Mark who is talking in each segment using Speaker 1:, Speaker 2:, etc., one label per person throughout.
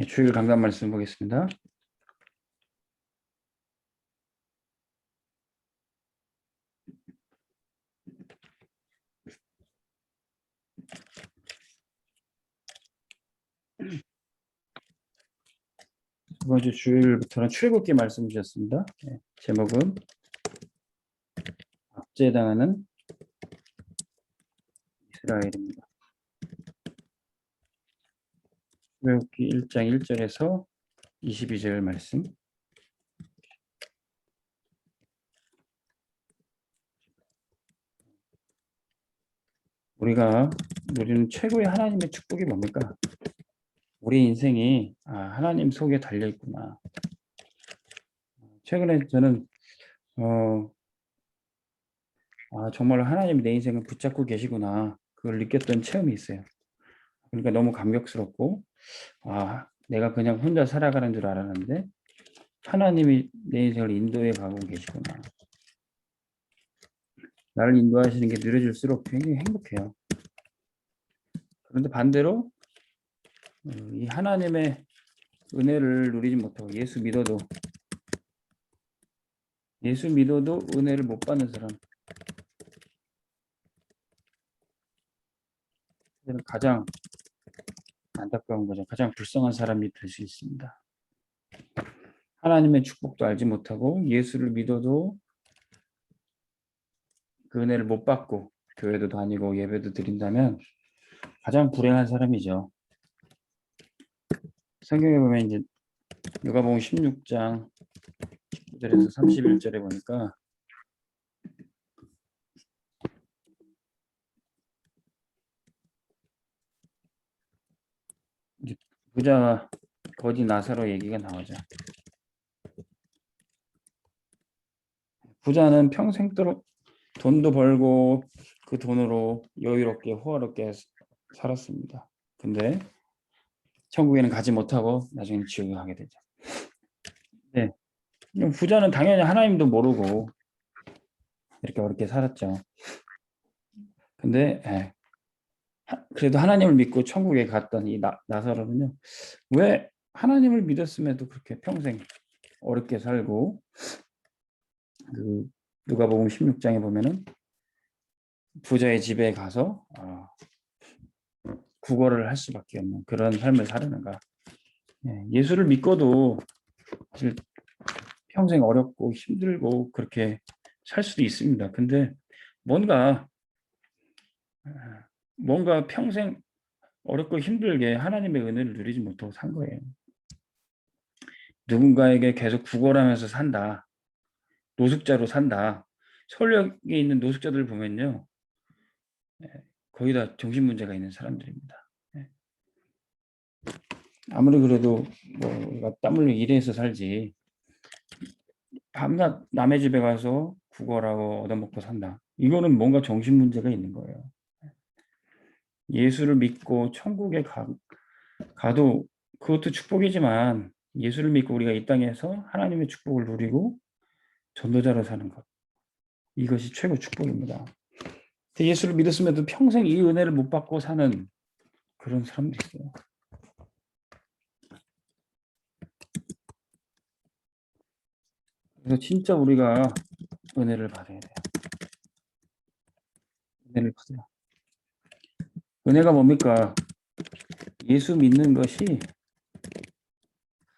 Speaker 1: 주일 강단 말씀 보겠습니다. 이번 주 주일부터는 출애굽기 말씀 주셨습니다. 제목은 압제당하는 이스라엘입니다. 출애굽기 1장 1절에서 22절 말씀. 우리가 누리는 최고의 하나님의 축복이 뭡니까? 우리 인생이 하나님 속에 달려 있구나. 최근에 저는 정말 하나님이 내 인생을 붙잡고 계시구나. 그걸 느꼈던 체험이 있어요. 그러니까 너무 감격스럽고 내가 그냥 혼자 살아가는 줄 알았는데 하나님이 내 인생을 인도해 가고 계시구나. 나를 인도하시는 게 느려질수록 굉장히 행복해요. 그런데 반대로 이 하나님의 은혜를 누리지 못하고 예수 믿어도 은혜를 못 받는 사람, 가장 안타까운 거죠. 가장 불쌍한 사람이 될 수 있습니다. 하나님의 축복도 알지 못하고 예수를 믿어도 그 은혜를 못 받고 교회도 다니고 예배도 드린다면 가장 불행한 사람이죠. 성경에 보면 이제 누가복음 16장 19절에서 31절에 보니까 이제 부자 거지 나사로 얘기가 나오죠. 부자는 평생도록 돈도 벌고 그 돈으로 여유롭게 호화롭게 살았습니다. 근데 천국에는 가지 못하고 나중에 지옥에 가게 되죠. 네. 부자는 당연히 하나님도 모르고 이렇게 어렵게 살았죠. 근데 그래도 하나님을 믿고 천국에 갔던 이 나사로는요. 왜 하나님을 믿었음에도 그렇게 평생 어렵게 살고 그 누가복음 16장에 보면은 부자의 집에 가서 구걸을 할 수밖에 없는 그런 삶을 살았는가. 예수를 믿고도 사실 평생 어렵고 힘들고 그렇게 살 수도 있습니다. 근데 뭔가 평생 어렵고 힘들게 하나님의 은혜를 누리지 못하고 산 거예요. 누군가에게 계속 구걸하면서 산다. 노숙자로 산다. 서울역에 있는 노숙자들 보면요. 거의 다 정신문제가 있는 사람들입니다. 아무리 그래도 우리가 땀 흘려 일해서 살지 밤낮 남의 집에 가서 구걸하고 얻어먹고 산다. 이거는 뭔가 정신문제가 있는 거예요. 예수를 믿고 천국에 가도 그것도 축복이지만 예수를 믿고 우리가 이 땅에서 하나님의 축복을 누리고 전도자로 사는 것. 이것이 최고 축복입니다. 예수를 믿었음에도 평생 이 은혜를 못 받고 사는 그런 사람도 있어요. 그래서 진짜 우리가 은혜를 받아야 돼요. 은혜를 받아요. 은혜가 뭡니까? 예수 믿는 것이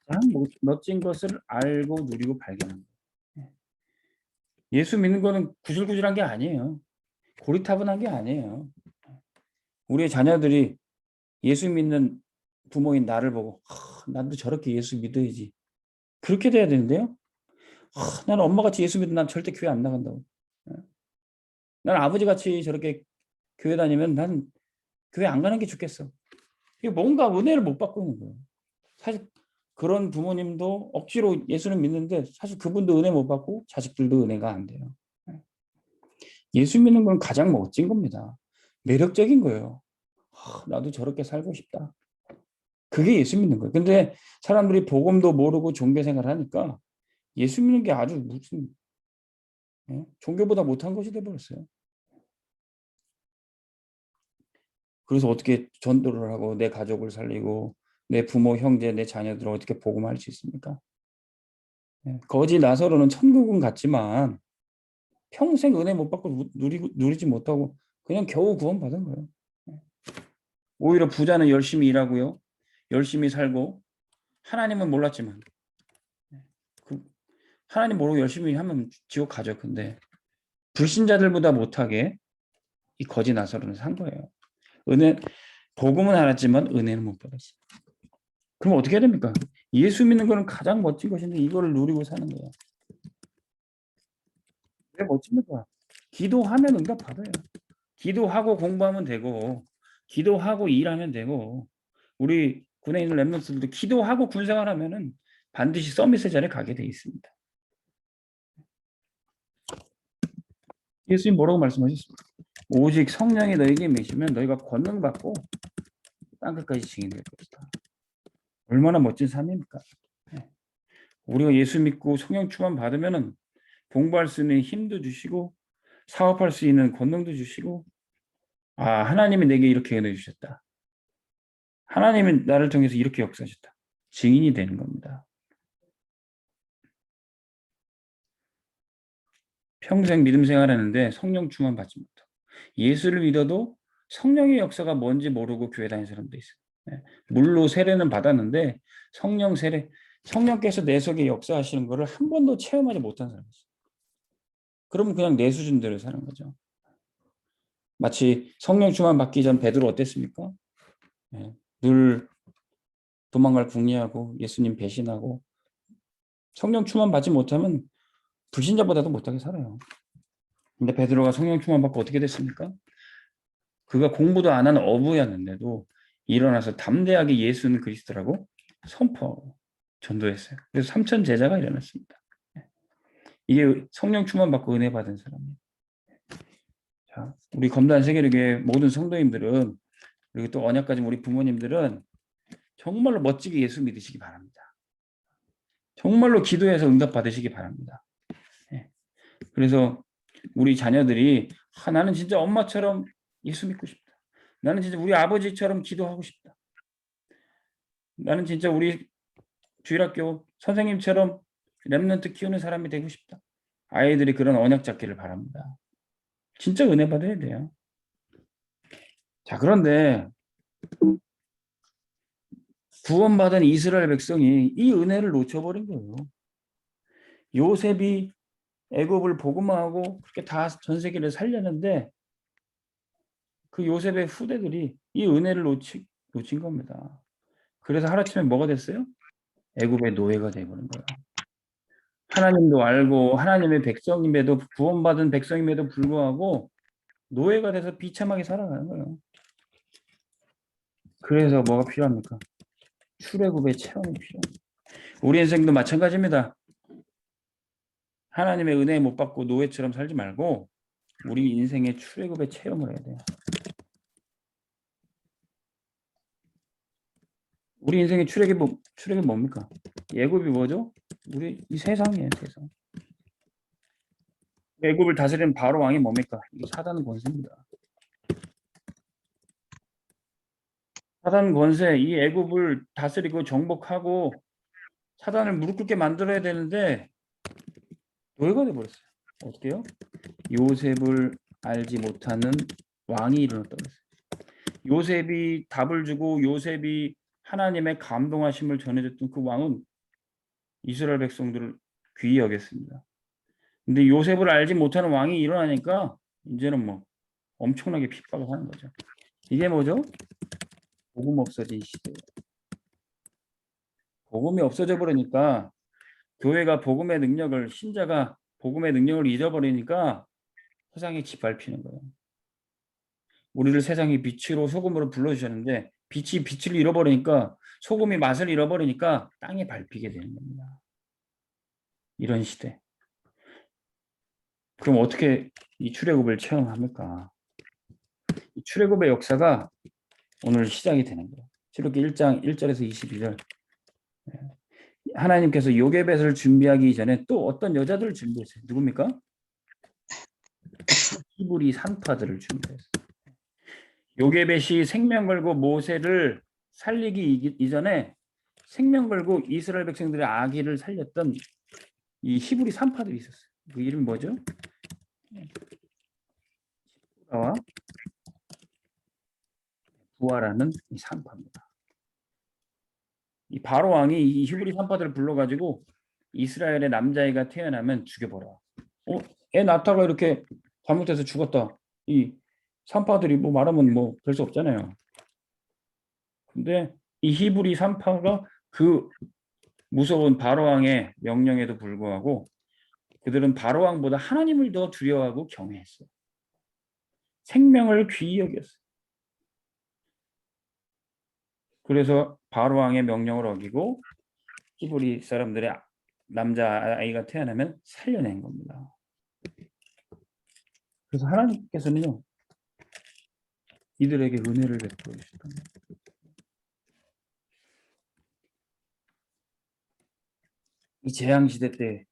Speaker 1: 가장 멋진 것을 알고 누리고 발견한 거예요. 예수 믿는 거는 구질구질한 게 아니에요. 고리타분한 게 아니에요. 우리의 자녀들이 예수 믿는 부모인 나를 보고 나도 저렇게 예수 믿어야지. 그렇게 돼야 되는데요. 나는 엄마같이 예수 믿으면 난 절대 교회 안 나간다고. 난 아버지같이 저렇게 교회 다니면 난 교회 안 가는 게 좋겠어. 이게 뭔가 은혜를 못 받고 있는 거예요. 사실 그런 부모님도 억지로 예수는 믿는데 사실 그분도 은혜 못 받고 자식들도 은혜가 안 돼요. 예수 믿는 건 가장 멋진 겁니다. 매력적인 거예요. 나도 저렇게 살고 싶다. 그게 예수 믿는 거예요. 근데 사람들이 복음도 모르고 종교 생활을 하니까 예수 믿는 게 아주 무슨 종교보다 못한 것이 돼버렸어요. 그래서 어떻게 전도를 하고 내 가족을 살리고 내 부모, 형제, 내 자녀들을 어떻게 복음할 수 있습니까? 거지 나사로는 천국은 갔지만 평생 은혜 못 받고 누리지 못하고 그냥 겨우 구원받은 거예요. 오히려 부자는 열심히 일하고요. 열심히 살고 하나님은 몰랐지만 하나님 모르고 열심히 하면 지옥 가죠. 근데 불신자들보다 못하게 이 거지 나사로는 산 거예요. 복음은 알았지만 은혜는 못 받았어요. 그럼 어떻게 해야 됩니까? 예수 믿는 거는 가장 멋진 것인데 이거를 누리고 사는 거예요. 왜 멋집니까? 기도하면 응답 받아요. 기도하고 공부하면 되고 기도하고 일하면 되고 우리 군에 있는 랩런트들도 기도하고 군생활하면은 반드시 서밋의 자리에 가게 돼 있습니다. 예수님 뭐라고 말씀하셨습니까? 오직 성령이 너에게 임하시면 너희가 권능 받고 땅끝까지 증인될 것이다. 얼마나 멋진 삶입니까? 우리가 예수 믿고 성령 충만 받으면은 공부할 수 있는 힘도 주시고 사업할 수 있는 권능도 주시고 하나님이 내게 이렇게 은혜 주셨다. 하나님은 나를 통해서 이렇게 역사하셨다. 증인이 되는 겁니다. 평생 믿음 생활하는데 성령 충만 받지 못하고 예수를 믿어도 성령의 역사가 뭔지 모르고 교회 다니는 사람도 있어요. 물로 세례는 받았는데 성령 세례, 성령께서 내 속에 역사하시는 것을 한 번도 체험하지 못한 사람이 있어요. 그러면 그냥 내 수준대로 사는 거죠. 마치 성령 충만 받기 전 베드로 어땠습니까? 늘 도망갈 궁리하고 예수님 배신하고 성령 충만 받지 못하면 불신자보다도 못하게 살아요. 근데 베드로가 성령 충만 받고 어떻게 됐습니까? 그가 공부도 안 하는 어부였는데도 일어나서 담대하게 예수는 그리스도라고 선포하고 전도했어요. 그래서 3천 제자가 일어났습니다. 이게 성령 충만 받고 은혜 받은 사람이에요. 자, 우리 검단 세계교회 모든 성도님들은 그리고 또 언약 가진 우리 부모님들은 정말로 멋지게 예수 믿으시기 바랍니다. 정말로 기도해서 응답 받으시기 바랍니다. 그래서 우리 자녀들이 나는 진짜 엄마처럼 예수 믿고 싶다. 나는 진짜 우리 아버지처럼 기도하고 싶다. 나는 진짜 우리 주일학교 선생님처럼 랩런트 키우는 사람이 되고 싶다. 아이들이 그런 언약 잡기를 바랍니다. 진짜 은혜 받아야 돼요. 자, 그런데 구원받은 이스라엘 백성이 이 은혜를 놓쳐버린 거예요. 요셉이 애굽을 복음화하고 그렇게 다 전 세계를 살렸는데 그 요셉의 후대들이 이 은혜를 놓친 겁니다. 그래서 하루아침에 뭐가 됐어요? 애굽의 노예가 되어버린 거예요. 하나님도 알고 하나님의 백성임에도 구원받은 백성임에도 불구하고 노예가 돼서 비참하게 살아가는 거예요. 그래서 뭐가 필요합니까? 출애굽의 체험이 필요합니다. 우리 인생도 마찬가지입니다. 하나님의 은혜 못 받고 노예처럼 살지 말고 우리 인생의 출애굽의 체험을 해야 돼요. 우리 인생의 출애굽이 뭡니까? 애굽이 뭐죠? 우리 이 세상이에요, 세상. 애굽을 다스리는 바로 왕이 뭡니까? 이게 사단 권세입니다. 사단 권세, 이 애굽을 다스리고 정복하고 사단을 무릎 꿇게 만들어야 되는데 노예가 돼버렸어요. 어떻게요? 요셉을 알지 못하는 왕이 일어났다고 했어요. 요셉이 답을 주고 요셉이 하나님의 감동하심을 전해줬던 그 왕은 이스라엘 백성들을 귀히 여겼습니다. 근데 요셉을 알지 못하는 왕이 일어나니까 이제는 뭐 엄청나게 핍박을 하는 거죠. 이게 뭐죠? 복음 없어진 시대예요. 복음이 없어져 버리니까 교회가 복음의 능력을 신자가 복음의 능력을 잊어버리니까 세상에 짓밟히는 거예요. 우리를 세상의 빛으로 소금으로 불러주셨는데 빛이 빛을 잃어버리니까 소금이 맛을 잃어버리니까 땅에 밟히게 되는 겁니다. 이런 시대. 그럼 어떻게 이 출애굽을 체험합니까? 이 출애굽의 역사가 오늘 시작이 되는 거예요. 출애굽기 1장 1절에서 22절. 하나님께서 요게벳을 준비하기 전에 또 어떤 여자들을 준비했어요. 누굽니까? 히브리 산파들을 준비했어요. 요게벳이 생명 걸고 모세를 살리기 이전에 생명 걸고 이스라엘 백성들의 아기를 살렸던 이 히브리 산파들이 있었어요. 그 이름이 뭐죠? 부라와 부하라는 이 산파입니다. 이 바로 왕이 이 히브리 산파들을 불러가지고 이스라엘의 남자애가 태어나면 죽여버려. 애 낳다가 이렇게 잘못해서 죽었다. 이 산파들이 뭐 말하면 뭐 별 수 없잖아요. 근데 이 히브리 산파가 그 무서운 바로 왕의 명령에도 불구하고 그들은 바로 왕보다 하나님을 더 두려워하고 경외했어요. 생명을 귀히 여겼어요. 그래서 바로 왕의 명령을 어기고 히브리 사람들의 남자 아이가 태어나면 살려낸 겁니다. 그래서 하나님께서는요, 이들에게 은혜를 베풀어 주셨답니다. 이 재앙 시대 때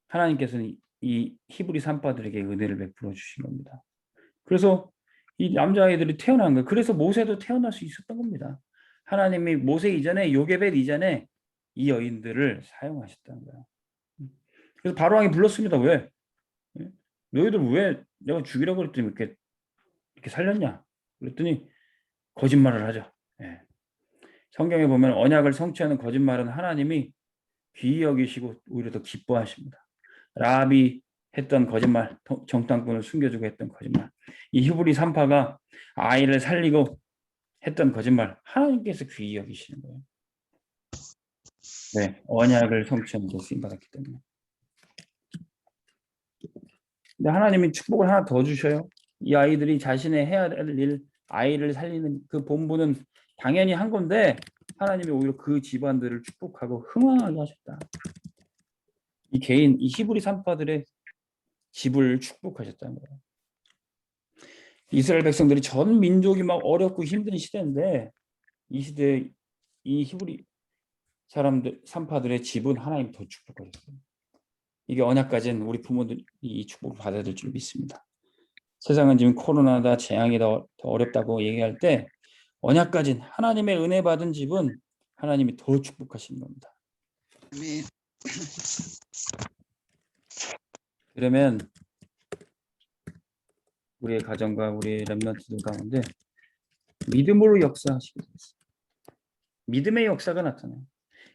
Speaker 1: 하나님께서는 이 히브리 산파들에게 은혜를 베풀어 주신 겁니다. 그래서 이 남자아이들이 태어난 거예요. 그래서 모세도 태어날 수 있었던 겁니다. 하나님이 모세 이전에 요게벳 이전에 이 여인들을 사용하셨다는 거예요. 그래서 바로왕이 불렀습니다. 왜? 너희들 왜 내가 죽이라고 그랬더니 이렇게 살렸냐? 그랬더니 거짓말을 하죠. 예. 성경에 보면 언약을 성취하는 거짓말은 하나님이 귀히 여기시고 오히려 더 기뻐하십니다. 라합이 했던 거짓말, 정탐꾼을 숨겨주고 했던 거짓말, 이 히브리 산파가 아이를 살리고 했던 거짓말, 하나님께서 귀히 여기시는 거예요. 네, 언약을 성취하는 데 쓰임 받았기 때문에. 근데 하나님이 축복을 하나 더 주셔요. 이 아이들이 자신의 해야 될 일, 아이를 살리는 그 본분은 당연히 한 건데 하나님이 오히려 그 집안들을 축복하고 흥왕하게 하셨다. 이 개인, 이 히브리 산파들의 집을 축복하셨다는 거예요. 이스라엘 백성들이 전 민족이 막 어렵고 힘든 시대인데 이 시대에 이 히브리 사람들, 산파들의 집은 하나님 더 축복하셨어요. 이게 언약 가진 우리 부모들이 이 축복을 받아야 될 줄 믿습니다. 세상은 지금 코로나다 재앙이 더 어렵다고 얘기할 때 언약 가진 하나님의 은혜 받은 집은 하나님이 더 축복하시는 겁니다. 그러면 우리의 가정과 우리의 렘넌트들 가운데 믿음으로 역사하시게 되겠습니다. 믿음의 역사가 나타나요.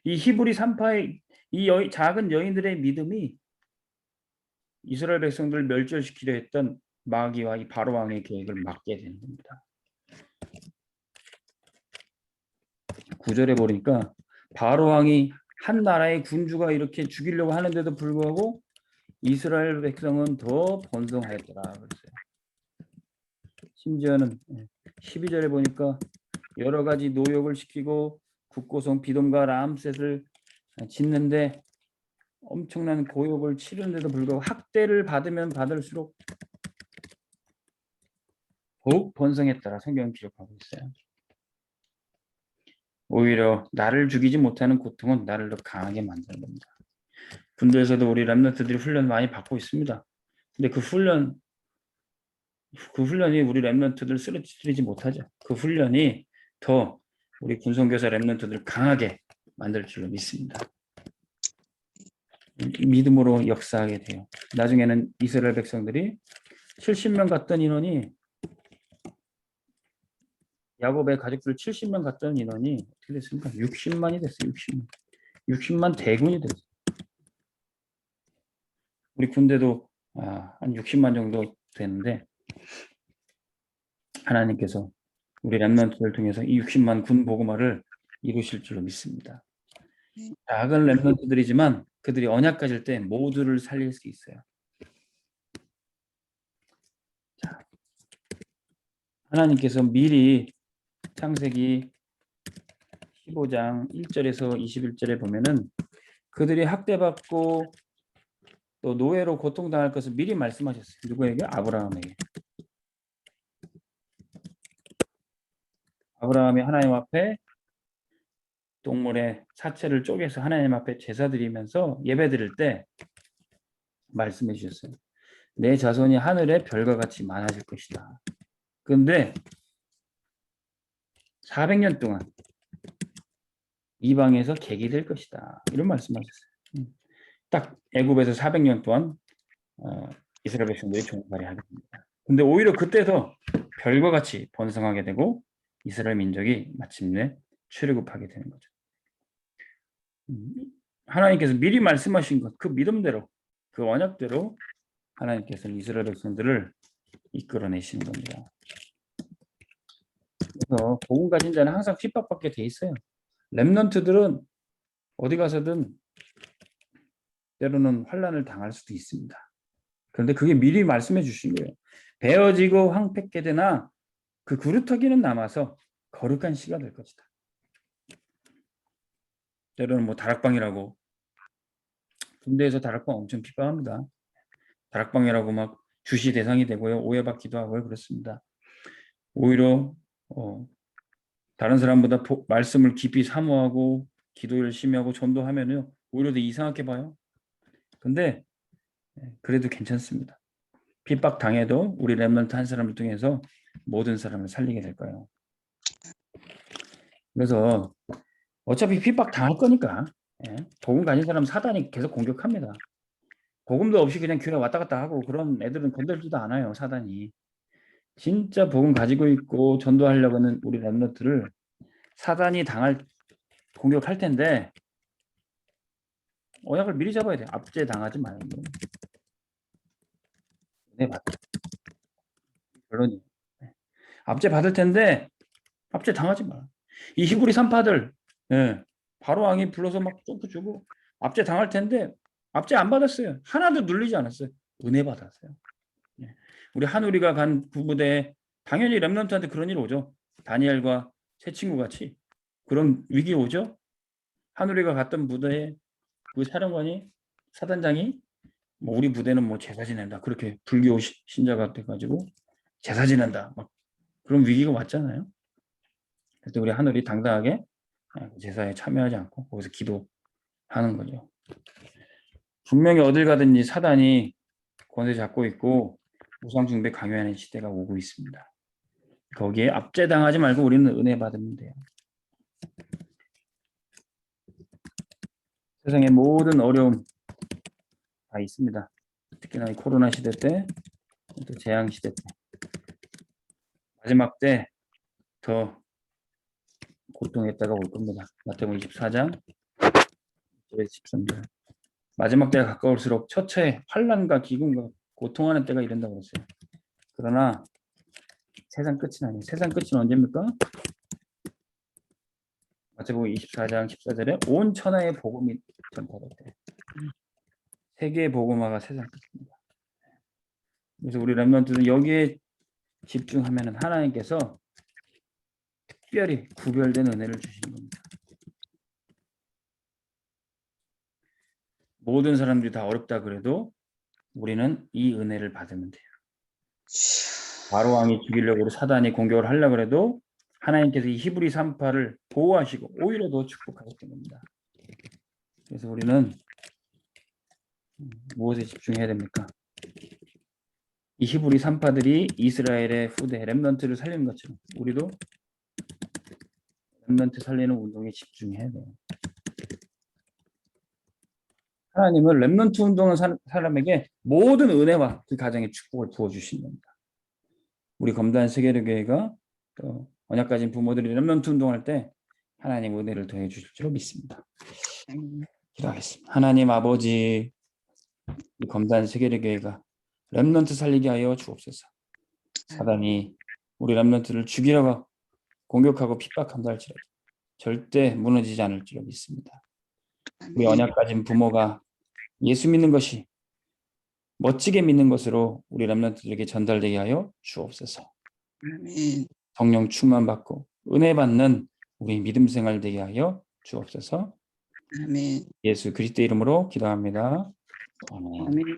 Speaker 1: 이 히브리 산파의 이 작은 여인들의 믿음이 이스라엘 백성들을 멸절시키려 했던 마귀와 이 바로 왕의 계획을 막게 되는 겁니다. 9절에 보니까 바로 왕이 한 나라의 군주가 이렇게 죽이려고 하는데도 불구하고 이스라엘 백성은 더 번성하였더라 그랬어요. 심지어는 12절에 보니까 여러 가지 노역을 시키고 국고성 비돔과 람셋을 짓는데 엄청난 고역을 치르는데도 불구하고 학대를 받으면 받을수록 더욱 번성했더라 성경은 기록하고 있어요. 오히려 나를 죽이지 못하는 고통은 나를 더 강하게 만드는 겁니다. 군대에서도 우리 렘넌트들이 훈련 많이 받고 있습니다. 근데 그 훈련이 우리 렘넌트들 쓰러뜨리지 못하죠. 그 훈련이 더 우리 군성교사 렘넌트들 강하게 만들 줄로 믿습니다. 믿음으로 역사하게 돼요. 나중에는 이스라엘 백성들이 70명 갔던 인원이 야곱의 가족들 70명 갔던 인원이 어떻게 됐습니까? 60만이 됐어요. 60만 대군이 됐어요. 우리 군대도 한 60만 정도 되는데 하나님께서 우리 렘넌트를 통해서 이 60만 군 보고마를 이루실 줄로 믿습니다. 작은 렘넌트들이지만 그들이 언약 가질 때 모두를 살릴 수 있어요. 자, 하나님께서 미리 창세기 15장 1절에서 21절에 보면은 그들이 학대받고 또 노예로 고통당할 것을 미리 말씀하셨어요. 누구에게? 아브라함에게. 아브라함이 하나님 앞에 동물의 사체를 쪼개서 하나님 앞에 제사 드리면서 예배 드릴 때 말씀해 주셨어요. 내 자손이 하늘의 별과 같이 많아질 것이다. 그런데 400년 동안 이방에서 객이 될 것이다. 이런 말씀하셨어요. 딱 애굽에서 400년 동안 이스라엘 백성들이 종살이 하게 됩니다. 근데 오히려 그때서 별과 같이 번성하게 되고 이스라엘 민족이 마침내 출애굽하게 되는 거죠. 하나님께서 미리 말씀하신 것, 그 믿음대로, 그 언약대로 하나님께서는 이스라엘 백성들을 이끌어내시는 겁니다. 그래서 복음 가진 자는 항상 핍박받게 돼 있어요. 렘넌트들은 어디 가서든 때로는 환난을 당할 수도 있습니다. 그런데 그게 미리 말씀해 주신 거예요. 베어지고 황폐케 되나 그 구루터기는 남아서 거룩한 씨가 될 것이다. 때로는 뭐 다락방이라고, 군대에서 다락방 엄청 핍박합니다. 다락방이라고 막 주시 대상이 되고요, 오해받기도 하고요, 그렇습니다. 오히려 다른 사람보다 말씀을 깊이 사모하고 기도 열심히 하고 전도하면요 오히려 더 이상하게 봐요. 근데 그래도 괜찮습니다. 핍박 당해도 우리 렘넌트 한 사람을 통해서 모든 사람을 살리게 될 거예요. 그래서 어차피 핍박 당할 거니까 복음 가진 사람 사단이 계속 공격합니다. 복음도 없이 그냥 교회 왔다 갔다 하고 그런 애들은 건들지도 않아요. 사단이. 진짜 복음 가지고 있고 전도하려고 하는 우리 렘넌트를 사단이 공격할 텐데 언약을 미리 잡아야 돼요. 압제 당하지 말고. 네, 맞다. 결론이. 압제 받을 텐데 압제 당하지 마. 이 히브리 산파들 바로 왕이 불러서 막 점프 주고 압제 당할 텐데 압제 안 받았어요. 하나도 눌리지 않았어요. 은혜 받았어요. 우리 한우리가 간 부부대에 당연히 렘넌트한테 그런 일 오죠. 다니엘과 새 친구 같이 그런 위기 오죠. 한우리가 갔던 부대에 그 사령관이 사단장이 뭐 우리 부대는 뭐 제사 지낸다 그렇게 불교 신자가 돼가지고 제사 지낸다 막 그런 위기가 왔잖아요. 그때 우리 하늘이 당당하게 제사에 참여하지 않고 거기서 기도하는 거죠. 분명히 어딜 가든지 사단이 권세 잡고 있고 우상 숭배 강요하는 시대가 오고 있습니다. 거기에 압제당하지 말고 우리는 은혜 받으면 돼요. 세상의 모든 어려움 다 있습니다. 특히나 이 코로나 시대 때, 또 재앙 시대 때, 마지막 때 더 고통의 때가 올 겁니다. 마태복음 24장 13절. 마지막 때가 가까울수록 처처에 환난과 기근과 고통하는 때가 이른다고 했어요. 그러나 세상 끝은 아니에요. 세상 끝은 언제입니까? 마태복음 24장 14절에 온 천하의 복음이 전파될 때. 세계의 복음화가 세상 끝입니다. 그래서 우리 렘넌트는 여기에 집중하면 하나님께서 특별히 구별된 은혜를 주시는 겁니다. 모든 사람들이 다 어렵다 그래도 우리는 이 은혜를 받으면 돼요. 바로 왕이 죽이려고 사단이 공격을 하려고 해도 하나님께서 이 히브리 산파를 보호하시고 오히려 더 축복하셨던 겁니다. 그래서 우리는 무엇에 집중해야 됩니까? 이 히브리 산파들이 이스라엘의 후대 렘넌트를 살리는 것처럼 우리도 렘넌트 살리는 운동에 집중해야 돼요. 하나님은 렘넌트 운동하는 사람에게 모든 은혜와 그 가정의 축복을 부어주신 겁니다. 우리 검단 세계교회가 또 언약 가진 부모들이 렘넌트 운동할 때 하나님 은혜를 더해 주실 줄 믿습니다. 기도하겠습니다. 하나님 아버지, 이 검단 세계교회가 렘넌트 살리게 하여 주옵소서. 사단이 우리 렘넌트를 죽이려고 공격하고 핍박한다 할지라도 절대 무너지지 않을 줄 믿습니다. 우리 언약 가진 부모가 예수 믿는 것이 멋지게 믿는 것으로 우리 렘넌트들에게 전달되게 하여 주옵소서. 성령 충만 받고 은혜 받는 우리 믿음 생활 되게 하여 주옵소서. 예수 그리스도 이름으로 기도합니다. 아멘.